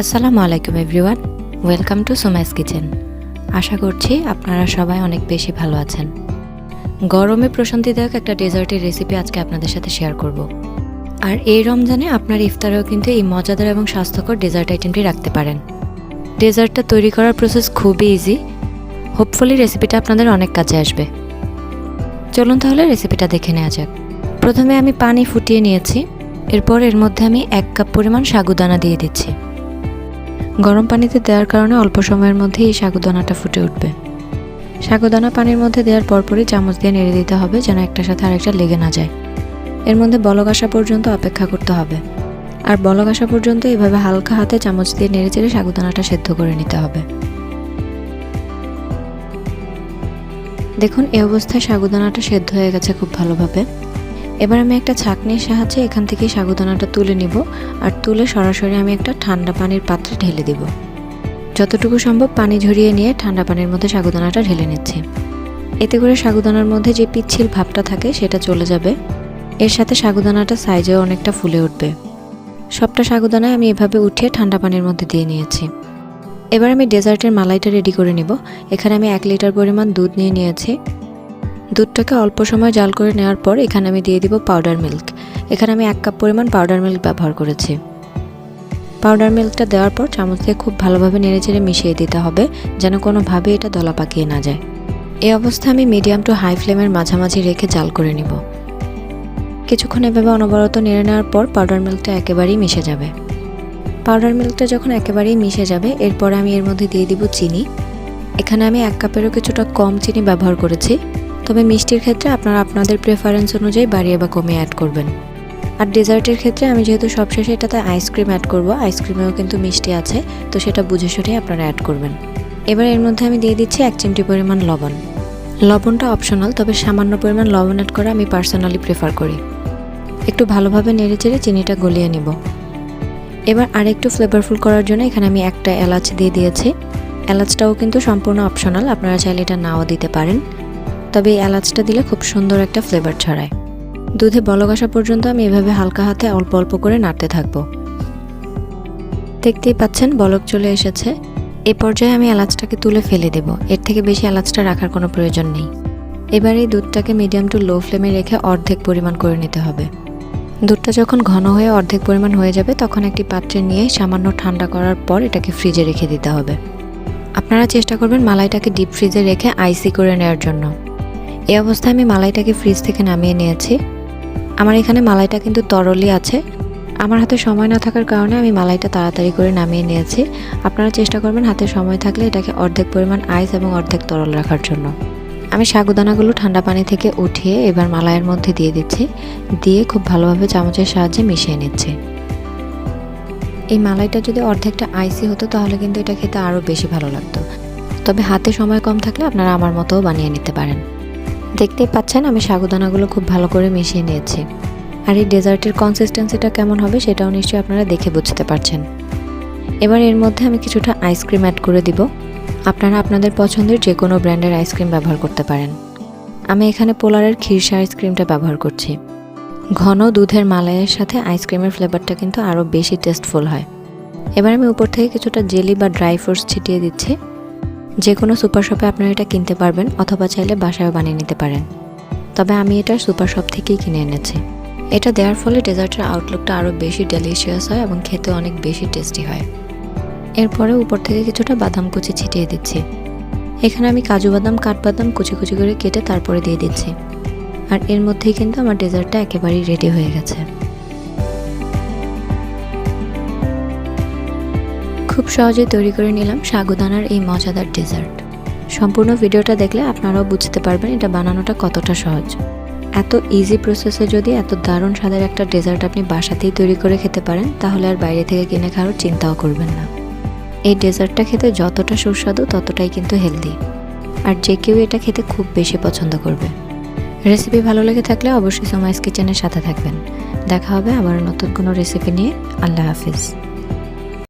আসসালামু আলাইকুম everyone, welcome to সোমাইস kitchen. আশা করছি আপনারা সবাই অনেক বেশি ভালো আছেন। গরমে প্রশান্তিদায়ক একটা ডেজার্টের রেসিপি আজকে আপনাদের সাথে শেয়ার করব। আর এই রমজানে আপনার ইফতারেও কিন্তু এই মজাদার এবং স্বাস্থ্যকর ডেজার্ট আইটেমটি রাখতে পারেন। ডেজার্টটা তৈরি করার প্রসেস খুবই ইজি। হোপফুলি রেসিপিটা আপনাদের অনেক কাজে আসবে। চলুন তাহলে রেসিপিটা দেখে নেওয়া যাক। প্রথমে আমি পানি ফুটিয়ে নিয়েছি। এরপর এর মধ্যে আমি 1 কাপ পরিমাণ সাগুদানা দিয়ে দিচ্ছি। গরম পানিতে দেওয়ার কারণে অল্প সময়ের মধ্যে এই সাগুদানাটা ফুটে উঠবে। সাগুদানা পানির মধ্যে দেওয়ার পরপরই চামচ দিয়ে নেড়ে দিতে হবে যেন একটার সাথে আরেকটা লেগে না যায়। এর মধ্যে বলক আসা পর্যন্ত অপেক্ষা করতে হবে। আর বলক আসা পর্যন্ত এভাবে হালকা হাতে চামচ দিয়ে নেড়ে চেড়ে সাগুদানাটা সেদ্ধ করে নিতে হবে। দেখুন এই অবস্থায় সাগুদানাটা সেদ্ধ হয়ে গেছে খুব ভালোভাবে। এবার আমি একটা ছাঁকনির সাহায্যে এখান থেকে সাগুদানাটা তুলে নিব। আর তুলে সরাসরি আমি একটা ঠান্ডা পানির পাত্রে ঢেলে দিব। যতটুকু সম্ভব পানি ঝরিয়ে নিয়ে ঠান্ডা পানির মধ্যে সাগুদানাটা ঢেলে নিচ্ছি। এতে করে সাগুদানার মধ্যে যে পিচ্ছিল ভাবটা থাকে সেটা চলে যাবে। এর সাথে সাগুদানাটা সাইজেও অনেকটা ফুলে উঠবে। সবটা সাগুদানায় আমি এভাবে উঠিয়ে ঠান্ডা পানির মধ্যে দিয়ে নিয়েছি। এবার আমি ডেজার্টের মালাইটা রেডি করে নিব। এখানে আমি 1 লিটার পরিমাণ দুধ নিয়ে নিয়েছি। দুধটাকে অল্প সময় জাল করে নেওয়ার পর এখানে আমি দিয়ে দিব পাউডার মিল্ক। এখানে আমি 1 কাপ পরিমাণ পাউডার মিল্ক ব্যবহার করেছি। পাউডার মিল্কটা দেওয়ার পর চামচ দিয়ে খুব ভালোভাবে নেড়েচেড়ে মিশিয়ে দিতে হবে যেন কোনোভাবে এটা দলা পাকিয়ে না যায়। এই অবস্থায় আমি মিডিয়াম টু হাই ফ্লেমের মাঝামাঝি রেখে জাল করে নিব। কিছুক্ষণ এভাবে অনবরত নেড়ে নেওয়ার পর পাউডার মিল্কটা একেবারেই মিশে যাবে। পাউডার মিল্কটা যখন একেবারেই মিশে যাবে এরপর আমি এর মধ্যে দিয়ে দিব চিনি। এখানে আমি 1 কাপেরও কিছুটা কম চিনি ব্যবহার করেছি। তবে মিষ্টির ক্ষেত্রে আপনারা আপনাদের প্রেফারেন্স অনুযায়ী বাড়িয়ে বা কমিয়ে অ্যাড করবেন। আর ডেজার্টের ক্ষেত্রে আমি যেহেতু সবশেষে এটাতে আইসক্রিম অ্যাড করব, আইসক্রিমেও কিন্তু মিষ্টি আছে, তো সেটা বুঝে শুনে আপনারা অ্যাড করবেন। এবার এর মধ্যে আমি দিয়ে দিচ্ছি 1 চিমটি পরিমাণ লবণ। লবণটা অপশনাল, তবে সামান্য পরিমাণ লবণ অ্যাড করা আমি পার্সোনালি প্রেফার করি। একটু ভালোভাবে নেড়েচেড়ে চিনিটা গলিয়ে নেব। এবার আরেকটু ফ্লেভারফুল করার জন্য এখানে আমি একটা এলাচ দিয়ে দিয়েছি। এলাচটাও কিন্তু সম্পূর্ণ অপশনাল, আপনারা চাইলে এটা নাও দিতে পারেন। তবে এই এলাচটা দিলে খুব সুন্দর একটা ফ্লেভার ছড়ায়। দুধে বলক আসা পর্যন্ত আমি এভাবে হালকা হাতে অল্প অল্প করে নাড়তে থাকব। দেখতেই পাচ্ছেন বলক চলে এসেছে। এই পর্যায়ে আমি এলাচটাকে তুলে ফেলে দেব। এর থেকে বেশি এলাচটা রাখার কোনো প্রয়োজন নেই। এবার এই দুধটাকে মিডিয়াম টু লো ফ্লেমে রেখে অর্ধেক পরিমাণ করে নিতে হবে। দুধটা যখন ঘন হয়ে অর্ধেক পরিমাণ হয়ে যাবে তখন একটি পাত্রে নিয়ে সামান্য ঠান্ডা করার পর এটাকে ফ্রিজে রেখে দিতে হবে। আপনারা চেষ্টা করবেন মালাইটাকে ডিপ ফ্রিজে রেখে আইসি করে নেওয়ার জন্য। এই অবস্থায় আমি মালাইটাকে ফ্রিজ থেকে নামিয়ে নিয়েছি। আমার এখানে মালাইটা কিন্তু তরলই আছে। আমার হাতে সময় না থাকার কারণে আমি মালাইটা তাড়াতাড়ি করে নামিয়ে নিয়েছি। আপনারা চেষ্টা করবেন হাতে সময় থাকলে এটাকে অর্ধেক পরিমাণ আইস এবং অর্ধেক তরল রাখার জন্য। আমি সাগুদানাগুলো ঠান্ডা পানি থেকে উঠিয়ে এবার মালাইয়ের মধ্যে দিয়ে দিচ্ছি। দিয়ে খুব ভালোভাবে চামচের সাহায্যে মিশিয়ে নিচ্ছি। এই মালাইটা যদি অর্ধেকটা আইসি হতো তাহলে কিন্তু এটা খেতে আরও বেশি ভালো লাগতো। তবে হাতে সময় কম থাকলে আপনারা আমার মতোও বানিয়ে নিতে পারেন। দেখতেই পাচ্ছেন আমি সাগুদানাগুলো খুব ভালো করে মিশিয়ে নিয়েছি। আর এই ডেজার্টের কনসিস্টেন্সিটা কেমন হবে সেটাও নিশ্চয়ই আপনারা দেখে বুঝতে পারছেন। এবার এর মধ্যে আমি কিছুটা আইসক্রিম অ্যাড করে দিব। আপনারা আপনাদের পছন্দের যে কোনো ব্র্যান্ডের আইসক্রিম ব্যবহার করতে পারেন। আমি এখানে পোলারের ক্ষীরসা আইসক্রিমটা ব্যবহার করছি। ঘন দুধের মালাইয়ের সাথে আইসক্রিমের ফ্লেভারটা কিন্তু আরও বেশি টেস্টফুল হয়। এবার আমি উপর থেকে কিছুটা জেলি বা ড্রাই ফ্রুটস ছিটিয়ে দিচ্ছি। যে কোনো সুপার শপে আপনারা এটা কিনতে পারবেন অথবা চাইলে বাসায়ও বানিয়ে নিতে পারেন। তবে আমি এটা সুপার শপ থেকেই কিনে এনেছি। এটা দেওয়ার ফলে ডেজার্টের আউটলুকটা আরও বেশি ডেলিশিয়াস হয় এবং খেতে অনেক বেশি টেস্টি হয়। এরপরে উপর থেকে কিছুটা বাদাম কুচি ছিটিয়ে দিচ্ছি। এখানে আমি কাজু বাদাম, কাঠবাদাম কুচি কুচি করে কেটে তারপরে দিয়ে দিচ্ছি। আর এর মধ্যেই কিন্তু আমার ডেজার্টটা একেবারেই রেডি হয়ে গেছে। খুব সহজেই তৈরি করে নিলাম সাগুদানার এই মজাদার ডেজার্ট। সম্পূর্ণ ভিডিওটা দেখলে আপনারাও বুঝতে পারবেন এটা বানানোটা কতটা সহজ। এত ইজি প্রসেসে যদি এত দারুণ স্বাদের একটা ডেজার্ট আপনি বাসাতেই তৈরি করে খেতে পারেন তাহলে আর বাইরে থেকে কিনে খাওয়ার চিন্তাও করবেন না। এই ডেজার্টটা খেতে যতটা সুস্বাদু ততটাই কিন্তু হেলদি। আর যে কেউ এটা খেতে খুব বেশি পছন্দ করবে। রেসিপি ভালো লেগে থাকলে অবশ্যই সোমাইস কিচেনের সাথে থাকবেন। দেখা হবে আবার নতুন কোনো রেসিপি নিয়ে। আল্লাহ হাফিজ।